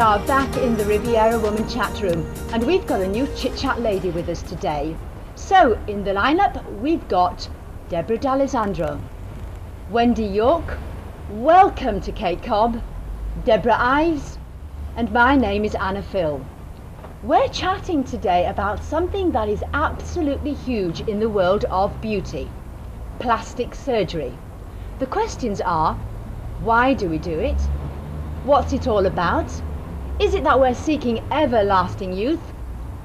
are back in the Riviera Woman chat room, and we've got a new chit-chat lady with us today. So, in the lineup, we've got Deborah D'Alessandro, Wendy York, welcome to Kate Cobb, Deborah Ives, and my name is Anna Phil. We're chatting today about something that is absolutely huge in the world of beauty, plastic surgery. The questions are, why do we do it? What's it all about? Is it that we're seeking everlasting youth?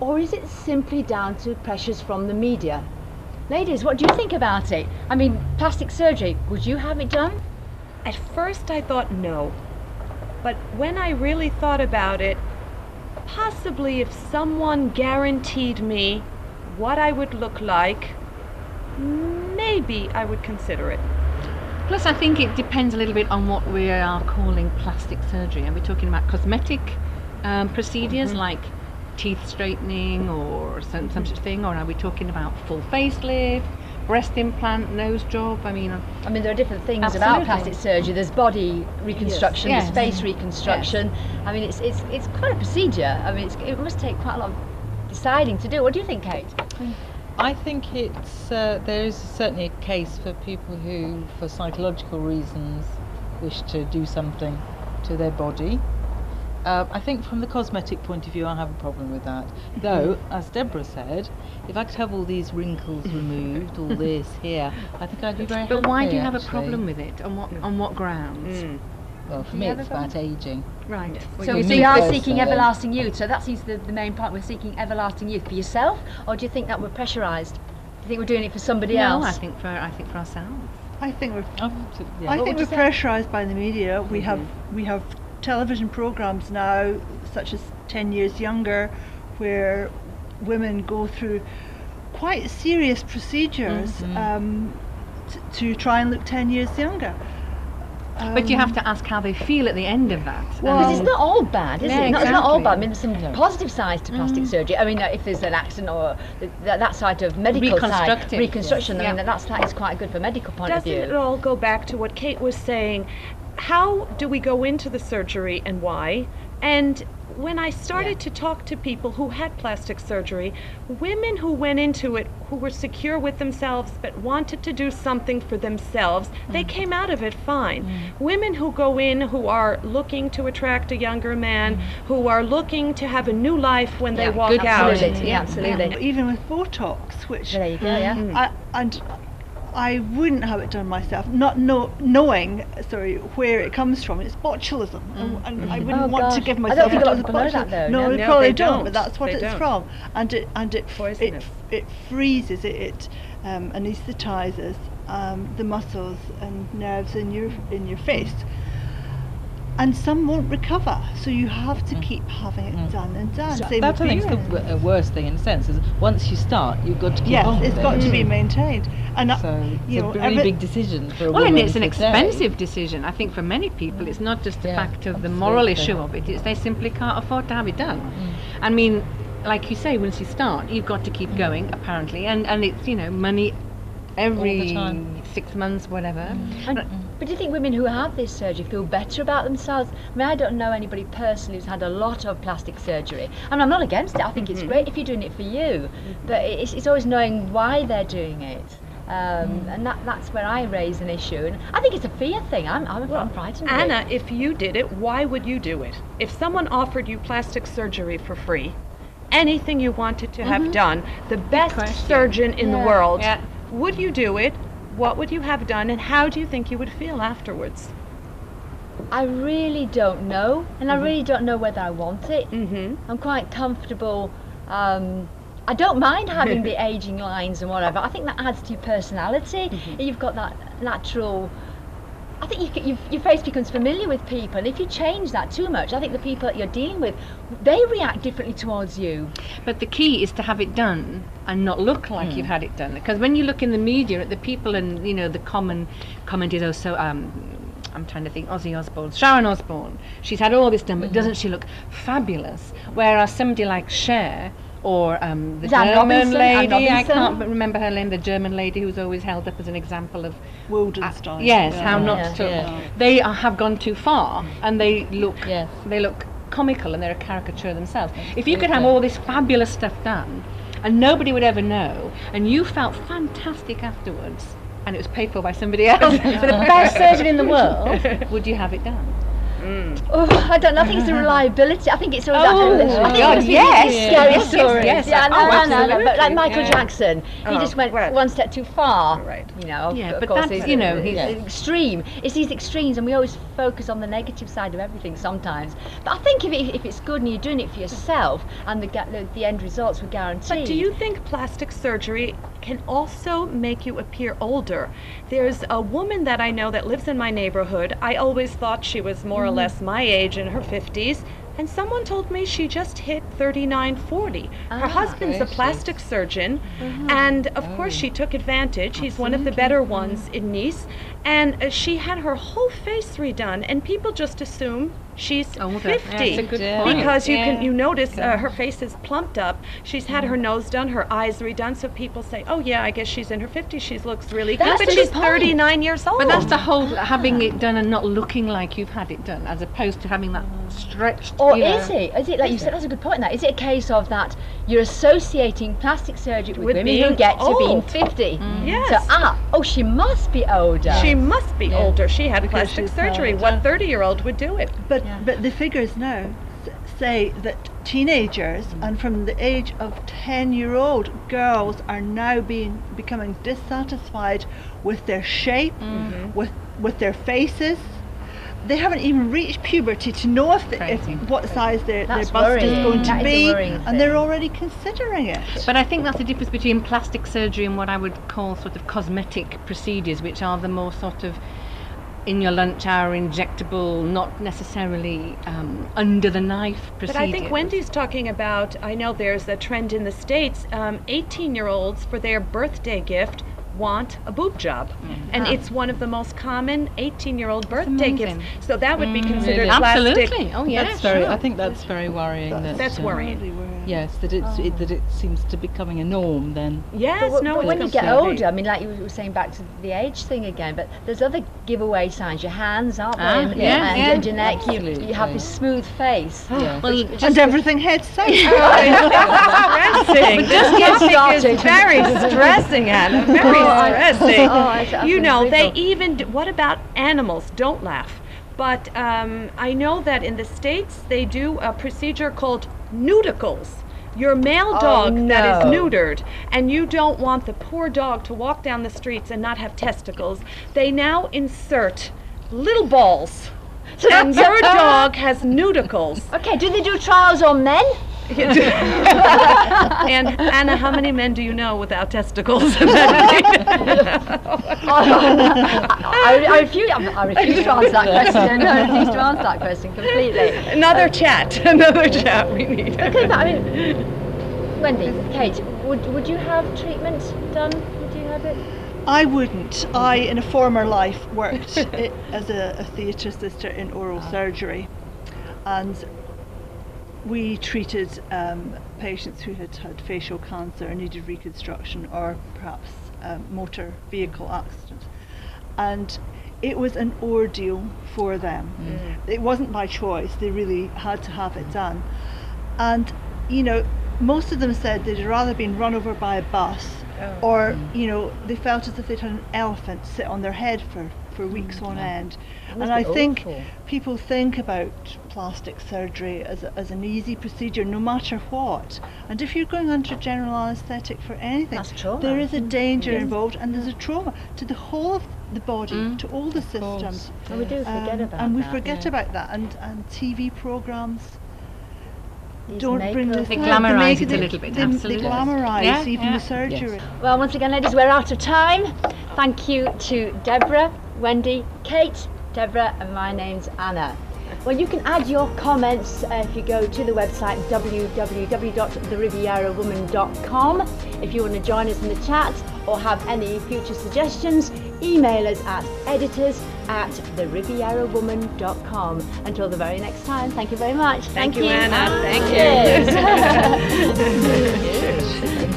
Or is it simply down to pressures from the media? Ladies, what do you think about it? I mean, plastic surgery, would you have it done? At first I thought no, but when I really thought about it, possibly if someone guaranteed me what I would look like, maybe I would consider it. Plus, I think it depends a little bit on what we are calling plastic surgery. Are we talking about cosmetic procedures like teeth straightening or some such thing, or are we talking about full facelift, breast implant, nose job? I mean, there are different things Absolutely. about plastic surgery. There's body reconstruction, Yes. there's face reconstruction. Yes. I mean, it's quite a procedure. I mean, it must take quite a lot of deciding to do. What do you think, Kate? I think there is certainly a case for people who, for psychological reasons, wish to do something to their body. I think from the cosmetic point of view, I have a problem with that. Though, as Deborah said, if I could have all these wrinkles removed, all this here, I think I'd be very happy. but why do you have a actually. problem with it? On what grounds? Well, for me, it's about ageing. Right. So For we me are personally. seeking everlasting youth. So that seems the main part. We're seeking everlasting youth for yourself, or do you think that we're pressurised? Do you think we're doing it for somebody No, else? I think for ourselves. I think we're Yeah. I What think would we're you say? pressurised by the media. We have television programmes now, such as 10 Years Younger, where women go through quite serious procedures to try and look 10 years younger. But you have to ask how they feel at the end of that. Because it's not all bad, is Yeah, it? It's not all exactly. bad. I mean, there's some positive sides to plastic surgery. I mean, if there's an accident or that side of medical side, Reconstructive. reconstruction, Yes. I mean, that is quite good for medical point of Doesn't view. it all go back to what Kate was saying? How do we go into the surgery and why? And when I started to talk to people who had plastic surgery, women who went into it who were secure with themselves but wanted to do something for themselves, they came out of it fine. Women who go in who are looking to attract a younger man, who are looking to have a new life when they walk out. Absolutely, absolutely. Even with Botox, which There you go, yeah. I wouldn't have it done myself, not knowing where it comes from. It's botulism, and I wouldn't want to gosh. give I myself. don't think a lot of to people know that, botulism. though, No, no? they No, probably they don't. don't. But that's what They it's don't. from, and it Poisonous. it freezes it anaesthetizes the muscles and nerves in your face. And some won't recover, so you have to keep having it done and done. Same That's I with think earrings. the worst thing in a sense is once you start, you've got to keep Yes, on with it's got to be it. maintained. And So it's you a know, really big decision for a Well, woman and it's an to expensive say. decision. I think for many people, it's not just the Yeah, fact of the moral absolutely. issue of it. It's they simply can't afford to have it done. I mean, like you say, once you start, you've got to keep going, apparently, and it's money every All the time. 6 months, whatever. But do you think women who have this surgery feel better about themselves? I mean, I don't know anybody personally who's had a lot of plastic surgery. I mean, I'm not against it. I think it's great if you're doing it for you. But it's always knowing why they're doing it. And that's where I raise an issue. And I think it's a fear thing. I'm frightened of it. Anna, if you did it, why would you do it? If someone offered you plastic surgery for free, anything you wanted to have done, the best question. surgeon in the world, Yeah. would you do it? What would you have done, and how do you think you would feel afterwards? I really don't know. And I really don't know whether I want it. Mm-hmm. I'm quite comfortable. I don't mind having the aging lines and whatever. I think that adds to your personality. You've got that natural. I think your face becomes familiar with people, and if you change that too much, I think the people that you're dealing with, they react differently towards you. But the key is to have it done and not look like you've had it done. Because when you look in the media at the people and the common comment is also I'm trying to think, Ozzy Osbourne, Sharon Osbourne, she's had all this done, but doesn't she look fabulous? Whereas somebody like Cher or the Anne German Robinson, Anne lady, I Robinson. can't remember her name, the German lady who's always held up as an example of Wildenstein. yes, how not to. Yeah. They have gone too far, and they look Yes. they look comical and they're a caricature themselves. If you could have all this fabulous stuff done and nobody would ever know, and you felt fantastic afterwards, and it was paid for by somebody else, for the best surgeon in the world, would you have it done? Oh, I don't know. I think it's the reliability. I think it's always God, yes, scary stories. yes. Yeah, no. But like Michael Yeah. Jackson, he just went right. one step too far. Right. You know. Yeah, of but course, that's, he's, you know, he's he's- extreme. It's these extremes, and we always focus on the negative side of everything sometimes. But I think if it's good and you're doing it for yourself, and the end results were guaranteed. But do you think plastic surgery can also make you appear older? There's a woman that I know that lives in my neighborhood. I always thought she was more or less my age, in her 50s. And someone told me she just hit 39, 40. Her husband's a plastic surgeon, and of course she took advantage. He's one of the better ones in Nice, and she had her whole face redone, and people just assume she's Older. 50 Yeah, that's a good point. because you Yeah. notice her face is plumped up. She's had her nose done, her eyes redone, so people say, oh yeah, I guess she's in her 50s. She looks really good, That's but a she's good point. 39 years old. But that's the whole having it done and not looking like you've had it done, as opposed to having that stretched. Or you know. is it like you said? That's a good point. That is it a case of that you're associating plastic surgery with women who being get to being old. 50? Yes. So she must be older. She must be older. She had Because plastic she's surgery. older. What 30-year-old would do it? But the figures now say that teenagers and from the age of 10-year-old girls are now becoming dissatisfied with their shape, with their faces. They haven't even reached puberty to know if what size their That's bust is worrying. going to That is a be, worrying and they're thing. already considering it. But I think that's the difference between plastic surgery and what I would call sort of cosmetic procedures, which are the more sort of in your lunch hour, injectable, not necessarily under the knife procedure. But I think Wendy's talking about, I know there's a trend in the States, 18-year-olds for their birthday gift want a boob job. And it's one of the most common 18-year-old birthday gifts. amazing. So that would be considered Really? plastic. Absolutely. Oh yeah, That's very. sure. I think that's very worrying. That's worrying. Yes, that it seems to be becoming a norm then. Yes, But, no, but it's when you get completely- older, I mean, like you were saying back to the age thing again, but there's other giveaway signs. Your hands, aren't they? And your neck. You have this smooth face. Yes. And everything heads south. Stressing. Just get started. It's very stressing, Anna. Very stressing. I You know, they brutal. even. What about animals? Don't laugh. But I know that in the States they do a procedure called nudicles. Your male dog that is no. neutered, and you don't want the poor dog to walk down the streets and not have testicles. They now insert little balls, and your dog has nudicles. Okay, do they do trials on men? And Anna, how many men do you know without testicles? I refuse to answer that question. I refuse to answer that question completely. Another chat we need. Okay, but I mean, Wendy, Kate, would you have treatment done? Would you have it? I wouldn't. I, in a former life, worked as a theatre assistant in oral surgery, and we treated patients who had had facial cancer and needed reconstruction, or perhaps motor vehicle accident, and it was an ordeal for them. It wasn't by choice. They really had to have it done, and you know, most of them said they'd rather been run over by a bus, or you know, they felt as if they'd had an elephant sit on their head for weeks on end. And I think awful. people think about plastic surgery as an easy procedure, no matter what. And if you're going under general anaesthetic for anything, That's trauma. there is a danger involved, and there's a trauma to the whole of the body, to all the systems. And we do forget about and we that. forget about that. And TV programs These don't bring makeup- this. They glamorise make it a little bit, They absolutely. glamorise Yeah, even yeah. the surgery. Well, once again, ladies, we're out of time. Thank you to Deborah, Wendy, Kate, Deborah, and my name's Anna. Well, you can add your comments if you go to the website www.therivierowoman.com. If you want to join us in the chat or have any future suggestions, email us at editors@therivierowoman.com. Until the very next time, thank you very much. Thank you, Anna. Thank Cheers.